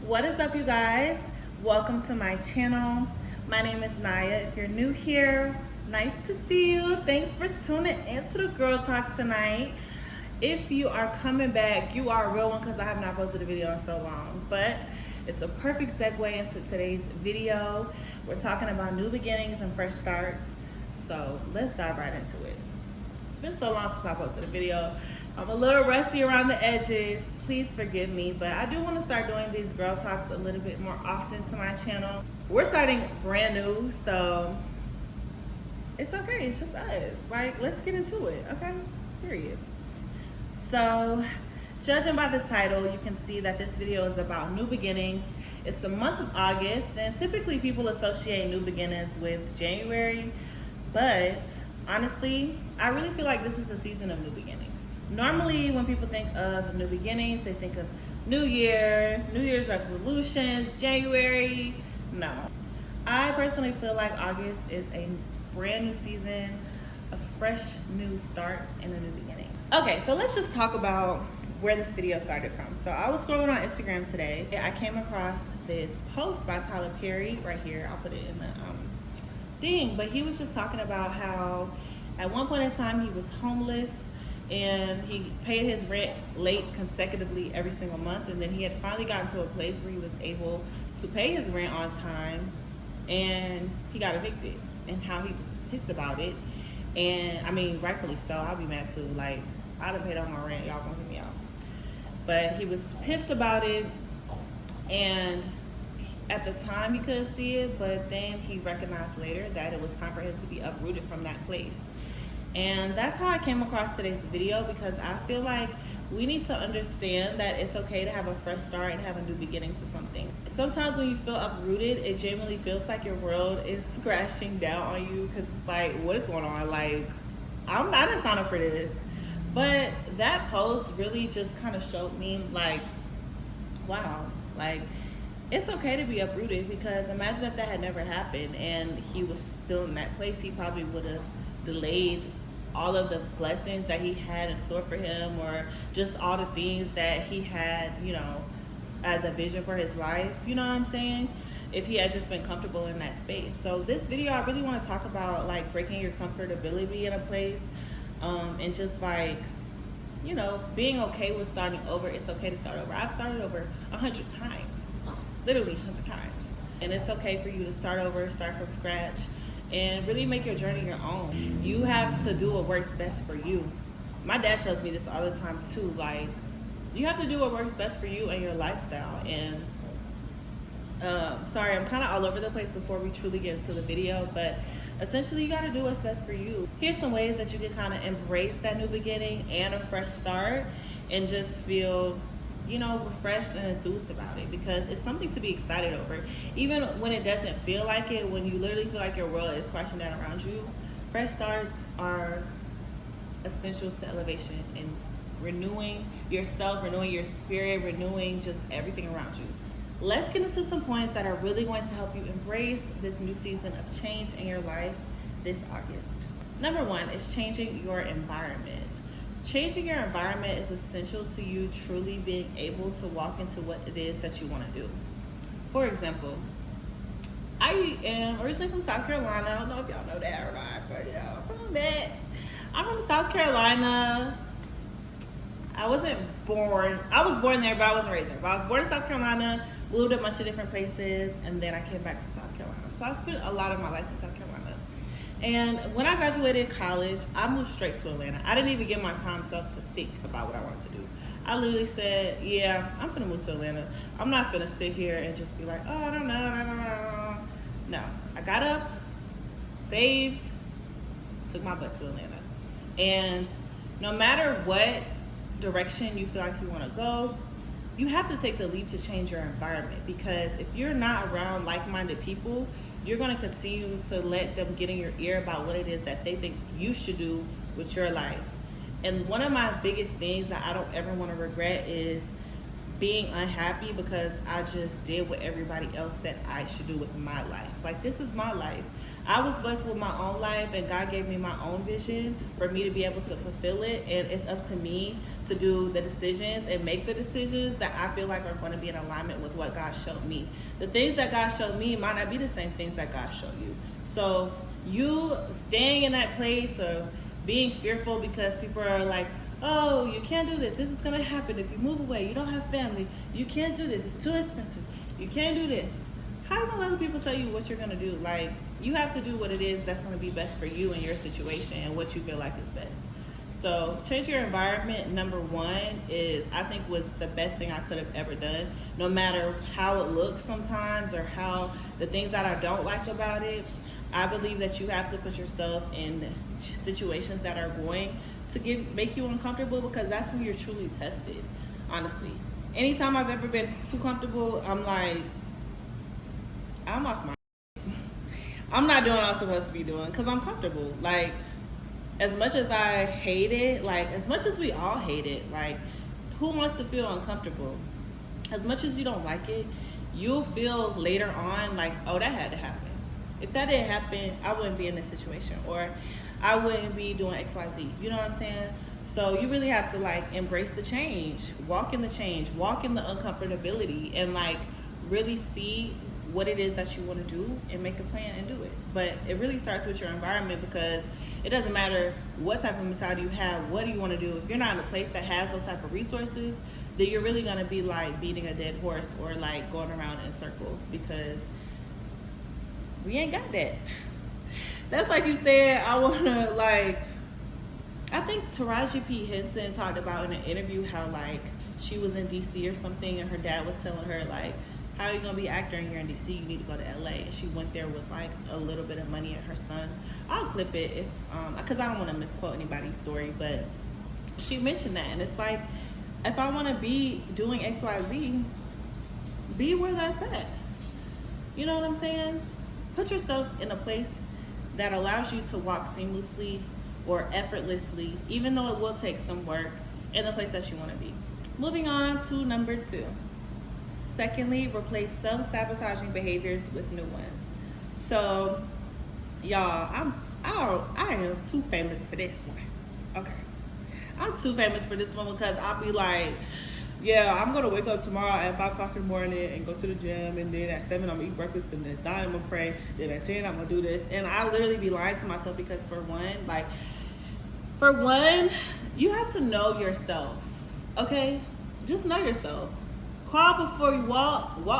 What is up, you guys? Welcome to my channel. My name is Naya. If you're new here, nice to see you. Thanks for tuning into the Girl Talk tonight. If you are coming back, you are a real one because I have not posted a video in so long, but it's a perfect segue into today's video. We're talking about new beginnings and fresh starts, so let's dive right into it. It's been so long since I posted a video. I'm a little rusty around the edges. Please forgive me, but I do want to start doing these girl talks a little bit more often to my channel. We're starting brand new, so it's okay. It's just us. Like, let's get into it, okay? Period. So, judging by the title, you can see that this video is about new beginnings. It's the month of August, and typically people associate new beginnings with January, but honestly, I really feel like this is the season of new beginnings. Normally, when people think of new beginnings, they think of New Year, New Year's resolutions, January. No. I personally feel like August is a brand new season, a fresh new start, and a new beginning. Okay, so let's just talk about where this video started from. So I was scrolling on Instagram today. I came across this post by Tyler Perry right here. I'll put it in the thing, but he was just talking about how at one point in time he was homeless and he paid his rent late consecutively every single month, and then he had finally gotten to a place where he was able to pay his rent on time, and he got evicted, and how he was pissed about it. And I mean, rightfully so. I'll be mad too. Like, I done paid all my rent, y'all gonna kick me out. But he was pissed about it, and at the time he couldn't see it, but then he recognized later that it was time for him to be uprooted from that place. And that's how I came across today's video, because I feel like we need to understand that it's okay to have a fresh start and have a new beginning to something. Sometimes when you feel uprooted, it genuinely feels like your world is crashing down on you, because it's like, what is going on? Like, I didn't sign up for this. But that post really just kind of showed me, like, wow, like, it's okay to be uprooted, because imagine if that had never happened and he was still in that place. He probably would have delayed all of the blessings that he had in store for him, or just all the things that he had, you know, as a vision for his life, you know what I'm saying, if he had just been comfortable in that space. So this video, I really want to talk about, like, breaking your comfortability in a place, and just, like, you know, being okay with starting over. It's okay to start over. I've started over 100 times, literally 100 times, and it's okay for you to start over, start from scratch, and really make your journey your own. You have to do what works best for you. My dad tells me this all the time too, like, you have to do what works best for you and your lifestyle. And sorry, I'm kind of all over the place before we truly get into the video, but essentially you got to do what's best for you. Here's some ways that you can kind of embrace that new beginning and a fresh start and just feel, you know, refreshed and enthused about it, because it's something to be excited over. Even when it doesn't feel like it, when you literally feel like your world is crashing down around you, fresh starts are essential to elevation and renewing yourself, renewing your spirit, renewing just everything around you. Let's get into some points that are really going to help you embrace this new season of change in your life this August. Number one is changing your environment. Changing your environment is essential to you truly being able to walk into what it is that you want to do. For example, I am originally from South Carolina. I don't know if y'all know that or not, but yeah, I'm from South Carolina. I was born there, but I wasn't raised there. But I was born in South Carolina, moved a bunch of different places, and then I came back to South Carolina. So I spent a lot of my life in South Carolina. And when I graduated college, I moved straight to Atlanta. I didn't even give my time self to think about what I wanted to do. I literally said, yeah, I'm finna move to Atlanta. I'm not finna sit here and just be like, oh, I don't know. No, I got up, saved, took my butt to Atlanta. And no matter what direction you feel like you wanna go, you have to take the leap to change your environment, because if you're not around like-minded people, you're going to continue to let them get in your ear about what it is that they think you should do with your life. And one of my biggest things that I don't ever want to regret is being unhappy because I just did what everybody else said I should do with my life. Like, this is my life. I was blessed with my own life, and God gave me my own vision for me to be able to fulfill it. And it's up to me to do the decisions and make the decisions that I feel like are going to be in alignment with what God showed me. The things that God showed me might not be the same things that God showed you. So you staying in that place of being fearful because people are like, oh, you can't do this. This is going to happen if you move away. You don't have family. You can't do this. It's too expensive. You can't do this. How do you let other people tell you what you're going to do? Like, you have to do what it is that's going to be best for you and your situation and what you feel like is best. So change your environment, number one, is I think was the best thing I could have ever done. No matter how it looks sometimes or how the things that I don't like about it, I believe that you have to put yourself in situations that are going to make you uncomfortable, because that's when you're truly tested, honestly. Anytime I've ever been too comfortable, I'm like, I'm off my I'm not doing what I'm supposed to be doing because I'm comfortable. Like, as much as I hate it, like, as much as we all hate it, like, who wants to feel uncomfortable? As much as you don't like it, you'll feel later on like, oh, that had to happen. If that didn't happen, I wouldn't be in this situation, or I wouldn't be doing X, Y, Z. You know what I'm saying? So you really have to, like, embrace the change, walk in the change, walk in the uncomfortability, and, like, really see what it is that you want to do and make a plan and do it. But it really starts with your environment, because it doesn't matter what type of mentality you have, what do you want to do. If you're not in a place that has those type of resources, then you're really going to be like beating a dead horse, or like going around in circles, because we ain't got that. That's like you said, I want to, like, I think Taraji P. Henson talked about in an interview how, like, she was in DC or something, and her dad was telling her, like, how are you gonna be an actor and you're in DC? You need to go to LA. And she went there with, like, a little bit of money and her son. I'll clip it if, because I don't want to misquote anybody's story, but she mentioned that, and it's like, if I want to be doing X, Y, Z, be where that's at. You know what I'm saying? Put yourself in a place that allows you to walk seamlessly or effortlessly, even though it will take some work, in the place that you want to be. Moving on to number 2. Secondly, replace self-sabotaging behaviors with new ones. So, y'all, I am too famous for this one. Okay. I'm too famous for this one because I'll be like, yeah, I'm going to wake up tomorrow at 5 o'clock in the morning and go to the gym, and then at 7 I'm going to eat breakfast, and then at 9 I'm going to pray, then at 10 I'm going to do this. And I literally be lying to myself, because for one, you have to know yourself, okay? Just know yourself. Crawl before you walk before you